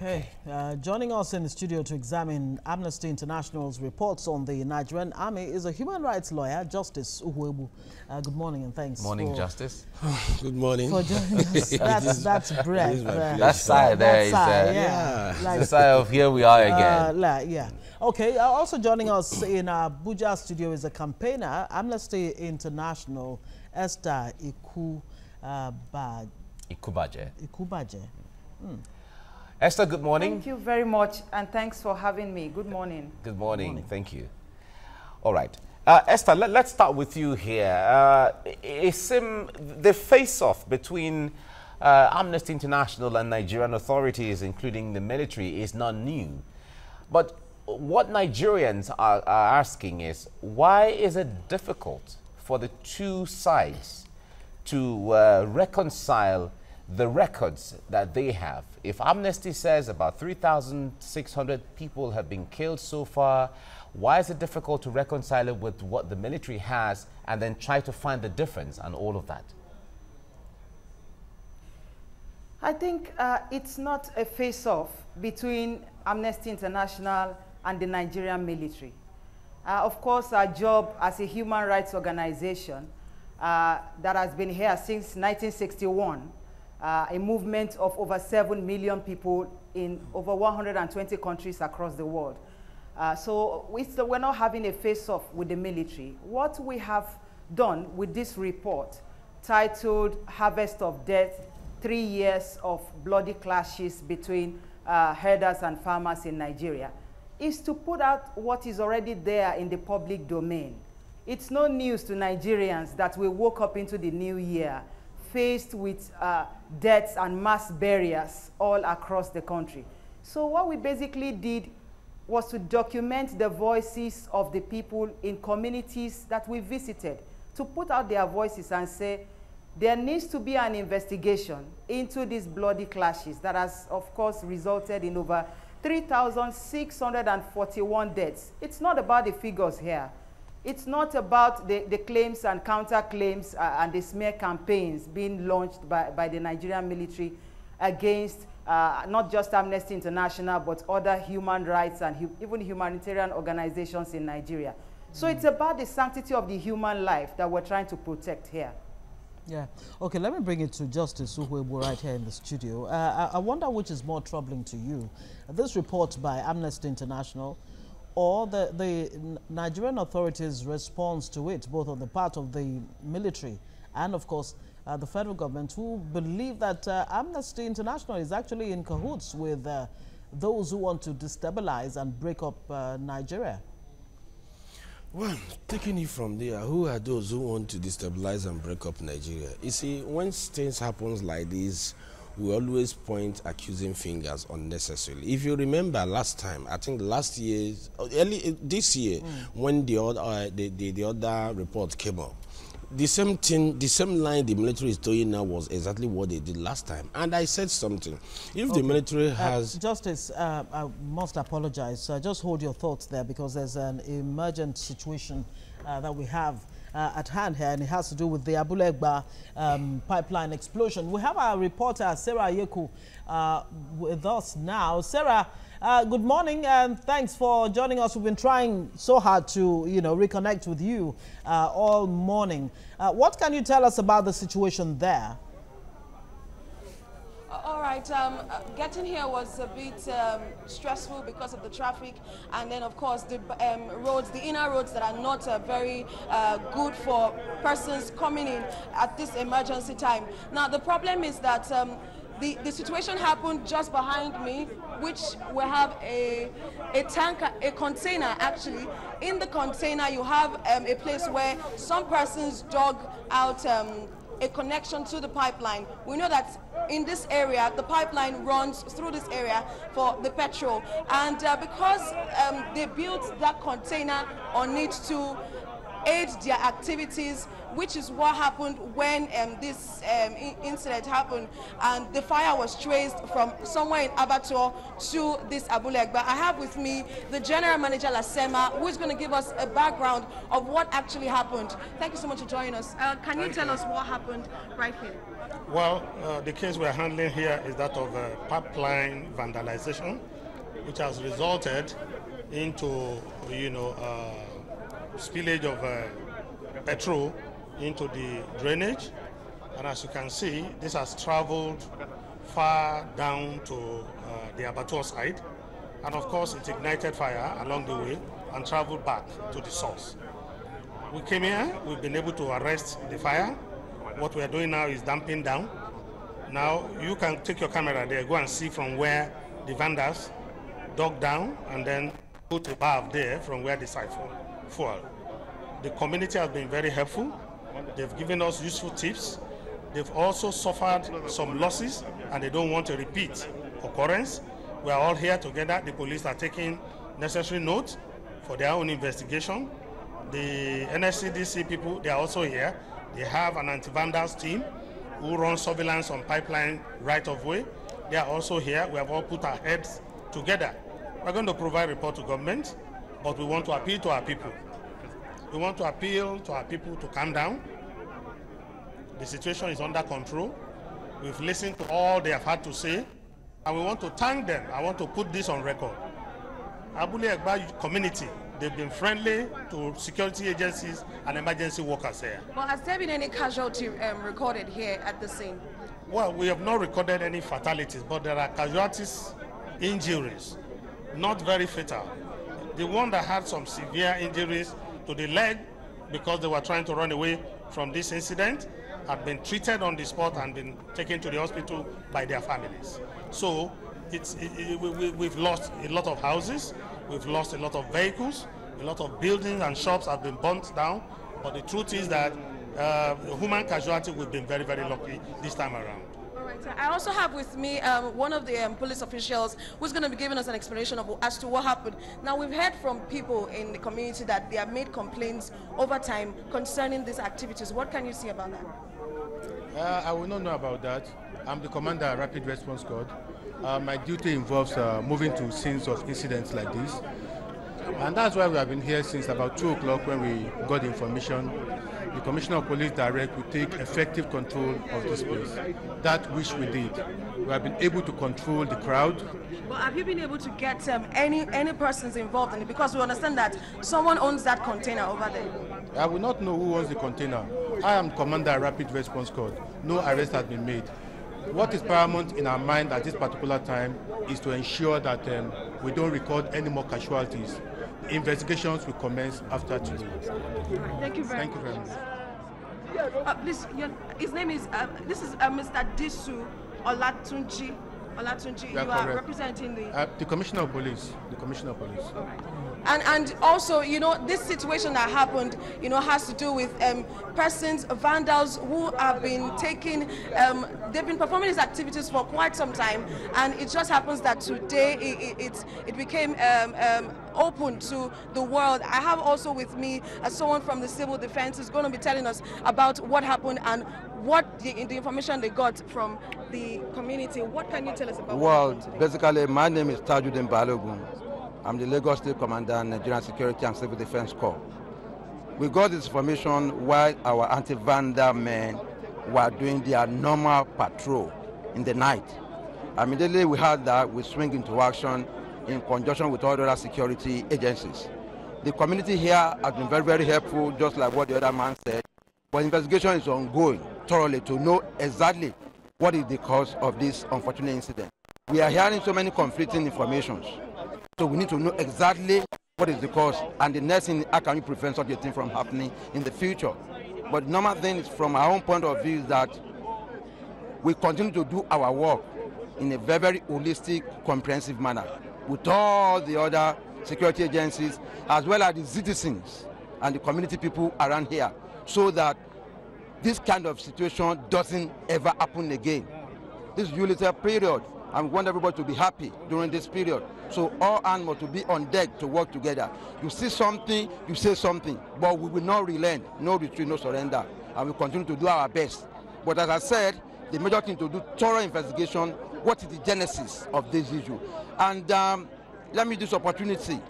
Okay, joining us in the studio to examine Amnesty International's reports on the Nigerian army is a human rights lawyer, Justice Uhuebu. Good morning and thanks. Morning, Justice. Good morning. For joining us. That's breath. That sigh there is like, the sigh of here we are again. Yeah. Okay, also joining us in our Abuja studio is a campaigner, Amnesty International, Esther Ikubaje. Esther, good morning. Thank you very much, and thanks for having me. Good morning. Good morning. Thank you. All right. Esther, let's start with you here. The face-off between Amnesty International and Nigerian authorities, including the military, is not new. But what Nigerians are asking is, why is it difficult for the two sides to reconcile the records that they have? If Amnesty says about 3,600 people have been killed so far, why is it difficult to reconcile it with what the military has and then try to find the difference and all of that? I think it's not a face-off between Amnesty International and the Nigerian military. Of course, our job as a human rights organization that has been here since 1961, a movement of over 7 million people in over 120 countries across the world. So we're not having a face-off with the military. What we have done with this report, titled Harvest of Death, 3 years of bloody clashes between herders and farmers in Nigeria, is to put out what is already there in the public domain. It's no news to Nigerians that we woke up into the new year faced with deaths and mass burials all across the country. So what we basically did was to document the voices of the people in communities that we visited, to put out their voices and say, there needs to be an investigation into these bloody clashes that has, of course, resulted in over 3,641 deaths. It's not about the figures here. It's not about the claims and counterclaims and the smear campaigns being launched by the Nigerian military against not just Amnesty International, but other human rights and even humanitarian organizations in Nigeria. So it's about the sanctity of the human life that we're trying to protect here. Yeah. Okay, let me bring it to Justice Uhuebu right here in the studio. I wonder which is more troubling to you, this report by Amnesty International or the Nigerian authorities' response to it, both on the part of the military and, of course, the federal government, who believe that Amnesty International is actually in cahoots with those who want to destabilize and break up Nigeria? Well, taking it from there, who are those who want to destabilize and break up Nigeria? You see, when things happen like this, we always point accusing fingers unnecessarily. If you remember last time, I think last year, this year, when the other report came up, the same thing, the same line the military is doing now was exactly what they did last time. And I said something. If the military has... Justice, I must apologize. Just hold your thoughts there, because there's an emergent situation that we have at hand here, and it has to do with the Abulegba pipeline explosion. We have our reporter, Sarah Yeku, with us now. Sarah, good morning, and thanks for joining us. We've been trying so hard to, reconnect with you all morning. What can you tell us about the situation there? All right, getting here was a bit stressful because of the traffic, and then of course the roads, the inner roads that are not very good for persons coming in at this emergency time. Now the problem is that the situation happened just behind me, which we have a tanker, a container actually. In the container you have a place where some persons dug out a connection to the pipeline. We know that in this area, the pipeline runs through this area for the petrol. And because they built that container on it to aid their activities, which is what happened when this incident happened, and the fire was traced from somewhere in Abattoir to this Abulegba. I have with me the General Manager Lasema, who is going to give us a background of what actually happened. Thank you so much for joining us. Can you tell us what happened right here? Well, the case we're handling here is that of pipeline vandalization, which has resulted into, spillage of petrol into the drainage. And as you can see, this has traveled far down to the abattoir side. And of course, it ignited fire along the way and traveled back to the source. We came here, we've been able to arrest the fire. What we are doing now is damping down. Now, you can take your camera there, go and see from where the vandals dug down and then put a valve there from where the siphon fuel. The community has been very helpful. They've given us useful tips. They've also suffered some losses and they don't want a repeat occurrence. We are all here together. The police are taking necessary notes for their own investigation. The NSCDC people, they are also here. They have an anti-vandals team who run surveillance on pipeline right-of-way. They are also here. We have all put our heads together. We're going to provide a report to government, but we want to appeal to our people. We want to appeal to our people to calm down. The situation is under control. We've listened to all they have had to say, and we want to thank them. I want to put this on record. Abule Egba community, they've been friendly to security agencies and emergency workers here. Well, has there been any casualty recorded here at the scene? Well, we have not recorded any fatalities, but there are casualties, injuries, not very fatal. The one that had some severe injuries to the leg because they were trying to run away from this incident had been treated on the spot and been taken to the hospital by their families. So we've lost a lot of houses, we've lost a lot of vehicles, a lot of buildings and shops have been burnt down, but the truth is that human casualty, we've been very, very lucky this time around. All right, I also have with me one of the police officials who's going to be giving us an explanation as to what happened. Now, we've heard from people in the community that they have made complaints over time concerning these activities. What can you say about that? I will not know about that. I'm the commander of Rapid Response Squad. My duty involves moving to scenes of incidents like this. And that's why we have been here since about 2 o'clock when we got the information. The Commissioner of Police Direct will take effective control of this place. That which we did. We have been able to control the crowd. Well, have you been able to get any persons involved in it? Because we understand that someone owns that container over there. I will not know who owns the container. I am Commander Rapid Response Squad. No arrest has been made. What is paramount in our mind at this particular time is to ensure that we don't record any more casualties. Investigations will commence after today. Thank you very much. Please, his name is, this is Mr. Disu Olatunji. You are representing the Commissioner of Police. The Commissioner of Police. All right. And also, this situation that happened, has to do with persons, vandals who have been taking, they've been performing these activities for quite some time, and it just happens that today it became open to the world. I have also with me someone from the civil defense who's going to be telling us about what happened and what the information they got from the community. What can you tell us about? Well, basically, my name is Tajuddin Balogun. I'm the Lagos State Commander, Nigerian Security and Civil Defense Corps. We got this information while our anti-vandal men were doing their normal patrol in the night. Immediately we heard that, we swing into action in conjunction with all other security agencies. The community here has been very, very helpful, just like what the other man said. But investigation is ongoing thoroughly to know exactly what is the cause of this unfortunate incident. We are hearing so many conflicting informations. So we need to know exactly what is the cause, and the next thing, how can we prevent such a thing from happening in the future. But the normal thing is, from our own point of view, is that we continue to do our work in a very, very holistic, comprehensive manner with all the other security agencies, as well as the citizens and the community people around here, so that this kind of situation doesn't ever happen again. This is usually a period, and we want everybody to be happy during this period. So all hands to be on deck to work together. You see something, you say something, but we will not relent, no retreat, no surrender, and we continue to do our best. But as I said, the major thing to do thorough investigation, what is the genesis of this issue. And let me use this opportunity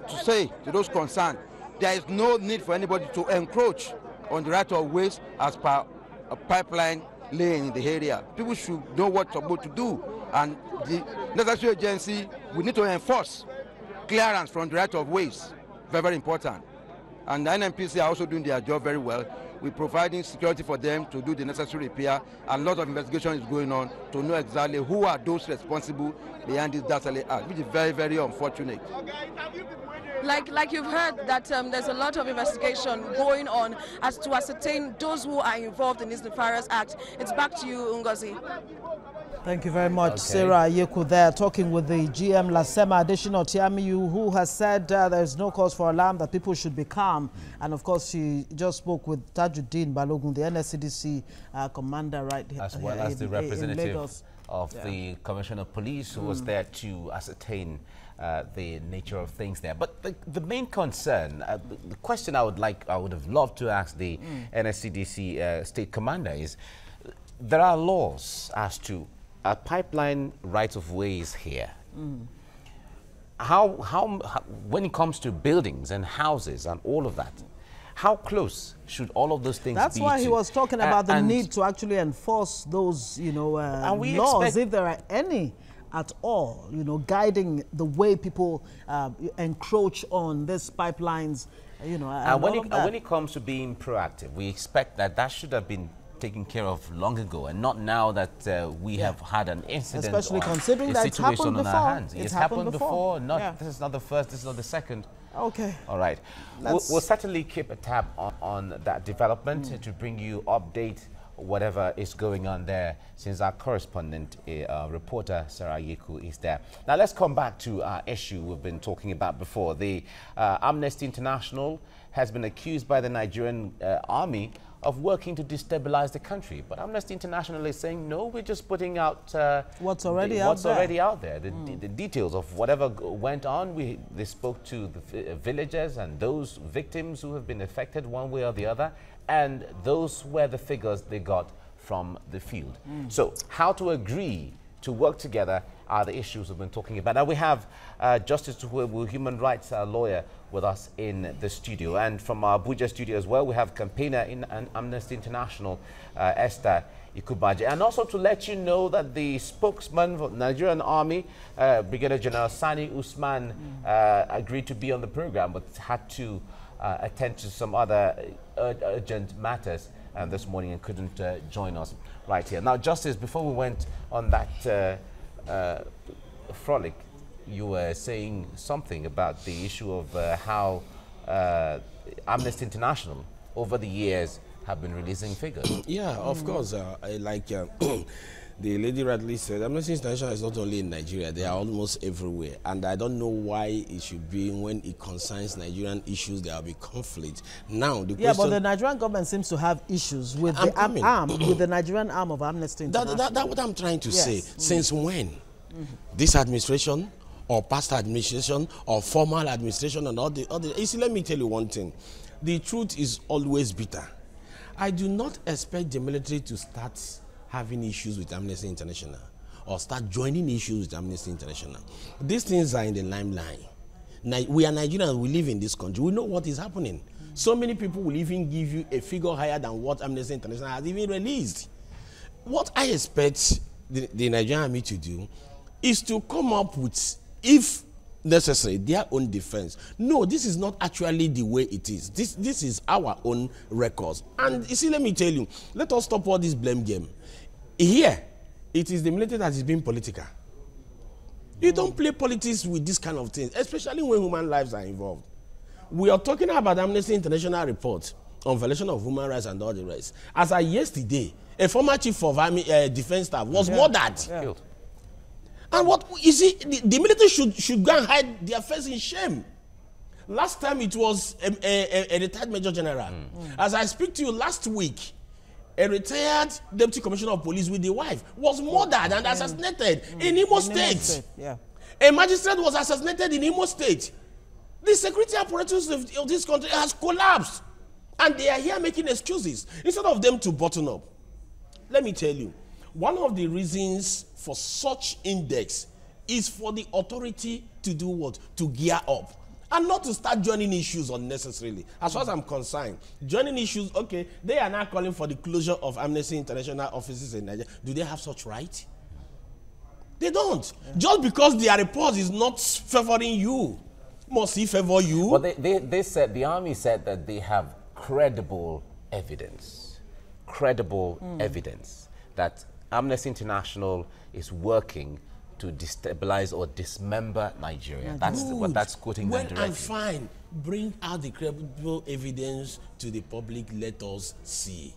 to say to those concerned, there is no need for anybody to encroach on the right of ways as per a pipeline laying in the area. People should know what's supposed to do, and the necessary agency, we need to enforce clearance from the right of ways. Very, very important. And the NNPC are also doing their job very well. We're providing security for them to do the necessary repair, and a lot of investigation is going on to know exactly who are those responsible behind this Dastardly act, which is very, very unfortunate. Like you've heard that there's a lot of investigation going on as to ascertain those who are involved in this nefarious act. It's back to you, Ngozi. Thank you very much, Sarah Yeku there, talking with the GM Lasema Additional Tiamiyu, who has said there's no cause for alarm, that people should be calm. And of course, she just spoke with Tajuddin Balogun, the NSCDC commander right here. As well as the representative of the Commissioner of Police, who was there to ascertain the nature of things there. But the main concern, the question I would have loved to ask the NSCDC state commander is, there are laws as to pipeline rights of ways here. How when it comes to buildings and houses and all of that, how close should all of those things be? That's why he was talking about the need to actually enforce those, laws, if there are any at all, guiding the way people encroach on these pipelines, And when it comes to being proactive, we expect that should have been taken care of long ago, and not now that we have had an incident, especially considering that it's happened before. On our hands. It's happened before. This is not the first. This is not the second. Okay. All right. We'll certainly keep a tab on that development to bring you update whatever is going on there, since our correspondent, reporter Sarah Yeku, is there. Now let's come back to our issue we've been talking about before. The Amnesty International has been accused by the Nigerian army of working to destabilize the country. But Amnesty International is saying, no, we're just putting out what's already out there. The details of whatever went on. They spoke to the villagers and those victims who have been affected one way or the other, and those were the figures they got from the field. So how to agree to work together are the issues we've been talking about. Now we have Justice Tuwebu, human rights lawyer, with us in the studio. And from our Abuja studio as well, we have campaigner in Amnesty International, Esther Ikubaje. And also to let you know that the spokesman for the Nigerian Army, Brigadier General Sani Usman, agreed to be on the program, but had to attend to some other urgent matters this morning and couldn't join us right here. Now, Justice, before we went on that frolic, you were saying something about the issue of how Amnesty International over the years have been releasing figures. Yeah, of course. The lady rightly said, Amnesty International is not only in Nigeria, they are almost everywhere. And I don't know why it should be when it concerns Nigerian issues, there will be conflict. Now, the question... but the Nigerian government seems to have issues with the Nigerian arm of Amnesty International. That's what I'm trying to say. Since when? This administration, or past administration, or formal administration, and all the other... You see, let me tell you one thing. The truth is always bitter. I do not expect the military to start having issues with Amnesty International or start joining issues with Amnesty International. These things are in the limelight. We are Nigerians, we live in this country. We know what is happening. So many people will even give you a figure higher than what Amnesty International has even released. What I expect the Nigerian army to do is to come up with, if necessary, their own defense. No, this is not actually the way it is. This is our own records. And you see, let me tell you, let us stop all this blame game. Here, it is the military that is being political. You don't play politics with this kind of things, especially when human lives are involved. We are talking about Amnesty International report on violation of human rights and all the rest. As of yesterday, a former chief of army defense staff was murdered. Killed. And what you see, the military should go and hide their face in shame. Last time it was a retired major general. As I speak to you last week, a retired deputy commissioner of police with the wife was murdered and assassinated in Imo State. A magistrate was assassinated in Imo State. The security apparatus of this country has collapsed. And they are here making excuses instead of them to button up. Let me tell you, one of the reasons for such index is for the authority to do what? To gear up. And not to start joining issues unnecessarily. As far as I'm concerned, joining issues, okay, they are now calling for the closure of Amnesty International offices in Nigeria. Do they have such right? They don't. Yeah. Just because their report is not favoring you, must he favor you? Well, they said, the army said that they have credible evidence that Amnesty International is working to destabilize or dismember Nigeria. That's what that's quoting them directly. I'm fine. Bring out the credible evidence to the public. Let us see.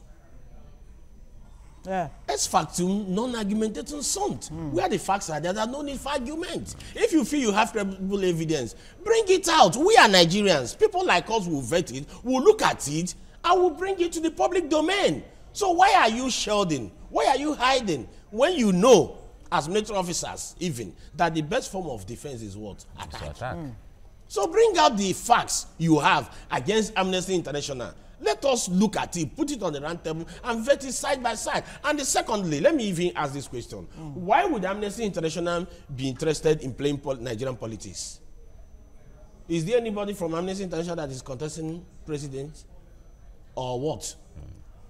Yeah. Ex factum, non-argumentatum sunt. Where the facts are, there are no need for argument. If you feel you have credible evidence, bring it out. We are Nigerians. People like us will vet it, will look at it, and will bring it to the public domain. So why are you shielding? Why are you hiding? When you know, as military officers even, that the best form of defense is what? Attack. So bring out the facts you have against Amnesty International. Let us look at it, put it on the round table, and vet it side by side. And secondly, let me even ask this question. Why would Amnesty International be interested in playing Nigerian politics? Is there anybody from Amnesty International that is contesting president? Or what?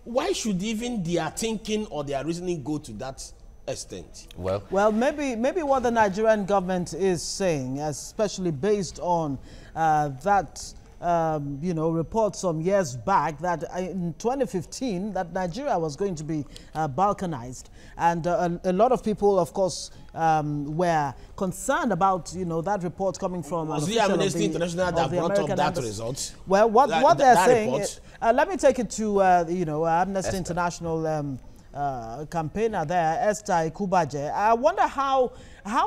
Why should even their thinking or their reasoning go to that extent? Well, maybe what the Nigerian government is saying, especially based on that report some years back that in 2015 that Nigeria was going to be balkanized, and a lot of people, of course, were concerned about that report coming from. Was the Amnesty International that brought up that result? Well, what they're saying is, let me take it to Amnesty International campaigner there, Esther Ikubaje. I wonder how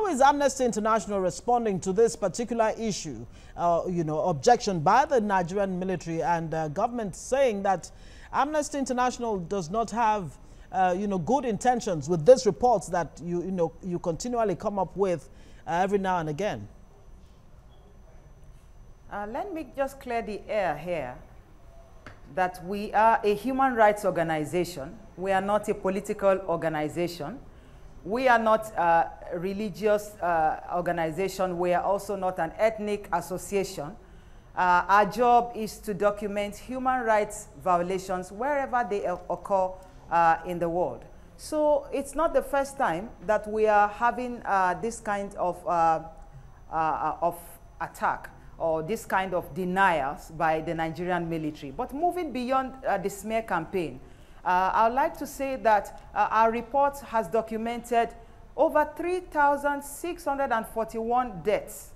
is Amnesty International responding to this particular issue, objection by the Nigerian military and government saying that Amnesty International does not have, good intentions with this report that you continually come up with every now and again. Let me just clear the air here that we are a human rights organization. We are not a political organization. We are not a religious organization. We are also not an ethnic association. Our job is to document human rights violations wherever they occur in the world. So it's not the first time that we are having this kind of attack or this kind of denials by the Nigerian military. But moving beyond the smear campaign, I would like to say that our report has documented over 3,641 deaths,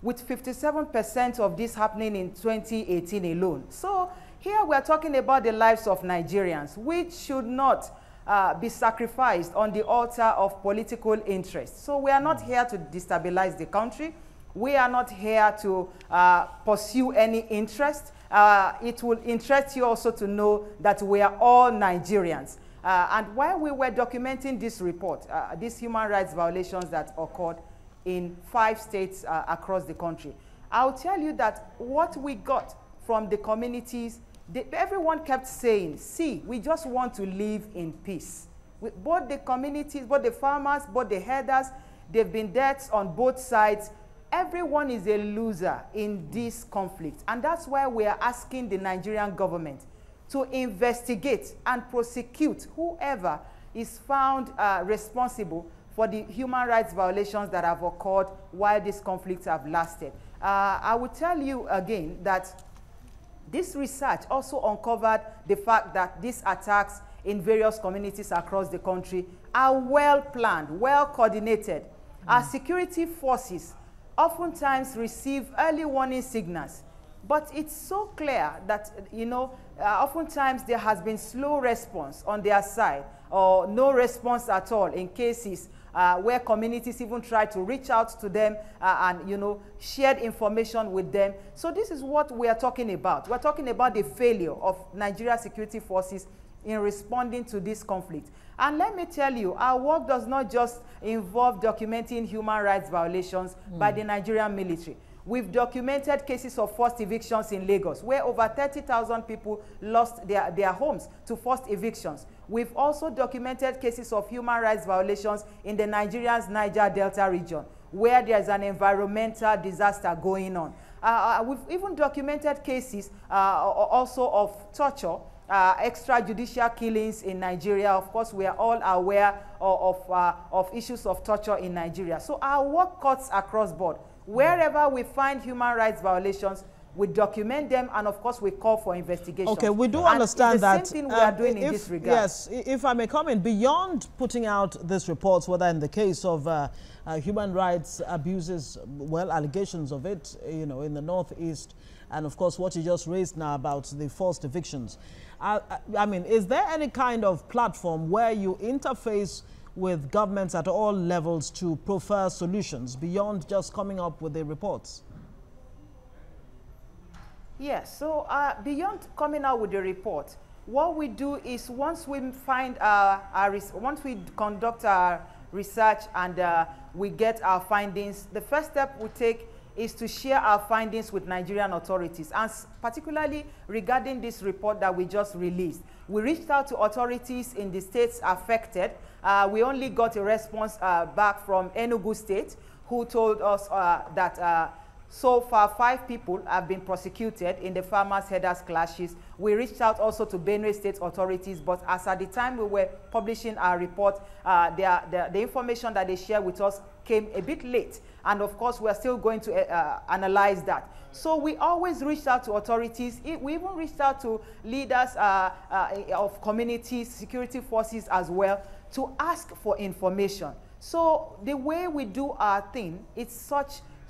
with 57% of this happening in 2018 alone. So here we are talking about the lives of Nigerians, which should not be sacrificed on the altar of political interest. So we are not here to destabilize the country. We are not here to pursue any interest. It will interest you also to know that we are all Nigerians. And while we were documenting this report, these human rights violations that occurred in 5 states across the country, I'll tell you that what we got from the communities, everyone kept saying, see, we just want to live in peace. With both the communities, both the farmers, both the herders, there have been deaths on both sides. Everyone is a loser in this conflict. And that's why we are asking the Nigerian government to investigate and prosecute whoever is found responsible for the human rights violations that have occurred while these conflicts have lasted. I will tell you again that this research also uncovered the fact that these attacks in various communities across the country are well planned, well coordinated. Our security forces oftentimes receive early warning signals, but it's so clear that, oftentimes there has been slow response on their side, or no response at all in cases where communities even try to reach out to them and, shared information with them. So this is what we are talking about. We're talking about the failure of Nigeria security forces in responding to this conflict. And let me tell you, our work does not just involve documenting human rights violations by the Nigerian military. We've documented cases of forced evictions in Lagos, where over 30,000 people lost their homes to forced evictions. We've also documented cases of human rights violations in the Nigeria's Niger Delta region, where there's an environmental disaster going on. we've even documented cases also of torture, extrajudicial killings in Nigeria. Of course, we are all aware of issues of torture in Nigeria. So our work cuts across board. Wherever we find human rights violations, we document them, and of course we call for investigation. Okay, we do understand that. Same thing we are doing in this regard. Yes, if I may comment, beyond putting out these reports, whether in the case of human rights abuses, well, allegations of it, you know, in the Northeast, and of course what you just raised now about the forced evictions. I mean, is there any kind of platform where you interface with governments at all levels to prefer solutions beyond just coming up with the reports? Yes, so beyond coming out with the report, what we do is once we find once we conduct our research and we get our findings, the first step we take is to share our findings with Nigerian authorities, and particularly regarding this report that we just released. We reached out to authorities in the states affected. We only got a response back from Enugu State, who told us that so far 5 people have been prosecuted in the farmers' headers clashes. We reached out also to Benue State authorities, but as at the time we were publishing our report, the information that they shared with us came a bit late. And of course, we are still going to analyze that. So we always reached out to authorities. We even reached out to leaders of communities, security forces as well, to ask for information. So the way we do our thing, it's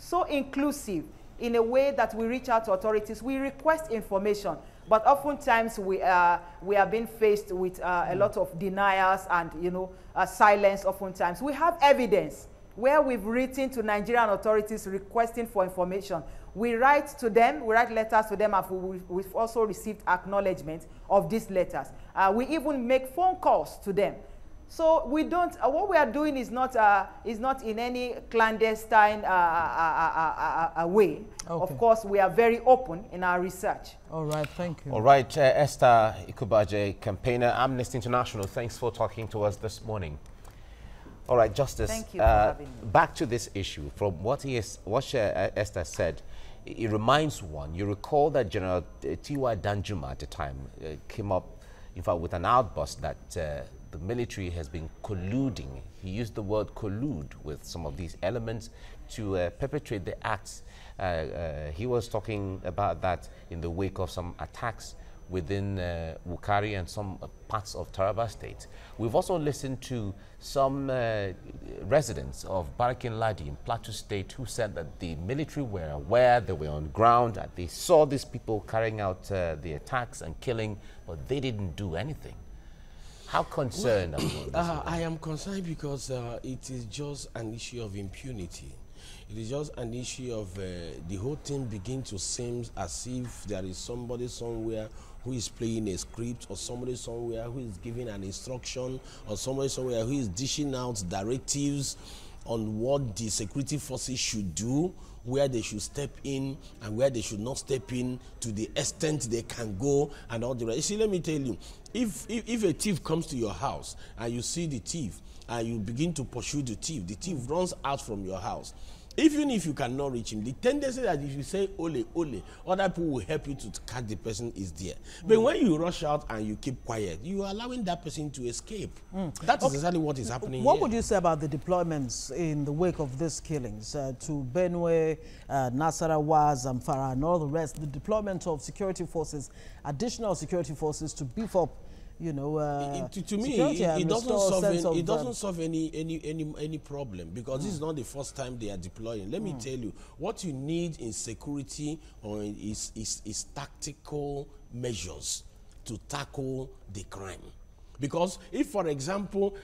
so inclusive in a way that we reach out to authorities. We request information, but oftentimes we are being faced with a lot of denials and, you know, silence oftentimes. We have evidence where we've written to Nigerian authorities requesting for information. We write to them, we write letters to them, and we've also received acknowledgement of these letters. We even make phone calls to them. So we don't, what we are doing is not in any clandestine way. Okay. Of course, we are very open in our research. All right, thank you. All right, Esther Ikubaje, campaigner, Amnesty International, thanks for talking to us this morning. All right, Justice, thank you for having me. Back to this issue. From what Esther said, it reminds one, you recall that General T.Y. Danjuma at the time came up, in fact, with an outburst that the military has been colluding. He used the word collude with some of these elements to perpetrate the acts. He was talking about that in the wake of some attacks within Wukari and some parts of Taraba State. We've also listened to some residents of Barakin Ladi in Plateau State who said that the military were aware, they were on ground, that they saw these people carrying out the attacks and killing, but they didn't do anything. How concerned are you? I am concerned because it is just an issue of impunity. It is just an issue of the whole thing begin to seem as if there is somebody somewhere who is playing a script, or somebody somewhere who is giving an instruction, or somebody somewhere who is dishing out directives on what the security forces should do, where they should step in and where they should not step in, to the extent they can go and all the rest. You see, let me tell you, if a thief comes to your house and you see the thief and you begin to pursue the thief runs out from your house. Even if you cannot reach him, the tendency that if you say ole, ole, other people will help you to catch the person is there. But when you rush out and you keep quiet, you are allowing that person to escape. That is exactly what is happening What here. would you say about the deployments in the wake of these killings to Benue, Nasarawa, Zamfara, and all the rest? The deployment of security forces, additional security forces to beef up, you know, to me, it doesn't solve any problem, because this is not the first time they are deploying. Let me tell you, what you need in security is tactical measures to tackle the crime. Because if, for example,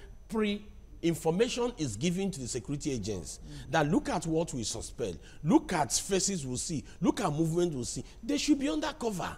information is given to the security agents that look at what we suspect, look at faces we'll see, look at movement we'll see, they should be under cover.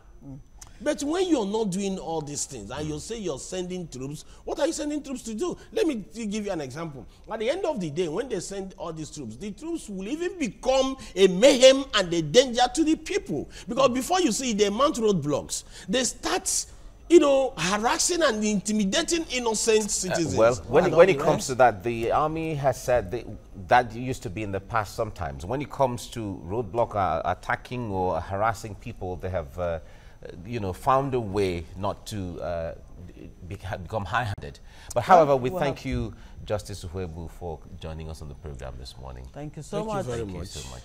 But when you're not doing all these things and you say you're sending troops, what are you sending troops to do? Let me give you an example. At the end of the day, when they send all these troops, the troops will even become a mayhem and a danger to the people. Because before you see, they mount roadblocks. They start you know, harassing and intimidating innocent citizens. Well, when it comes to that, the army has said that used to be in the past sometimes. When it comes to roadblock attacking or harassing people, they have, you know, found a way not to become high-handed. But however, we thank you, Justice Uwebu, for joining us on the program this morning. Thank you so much. Thank you very much. So much.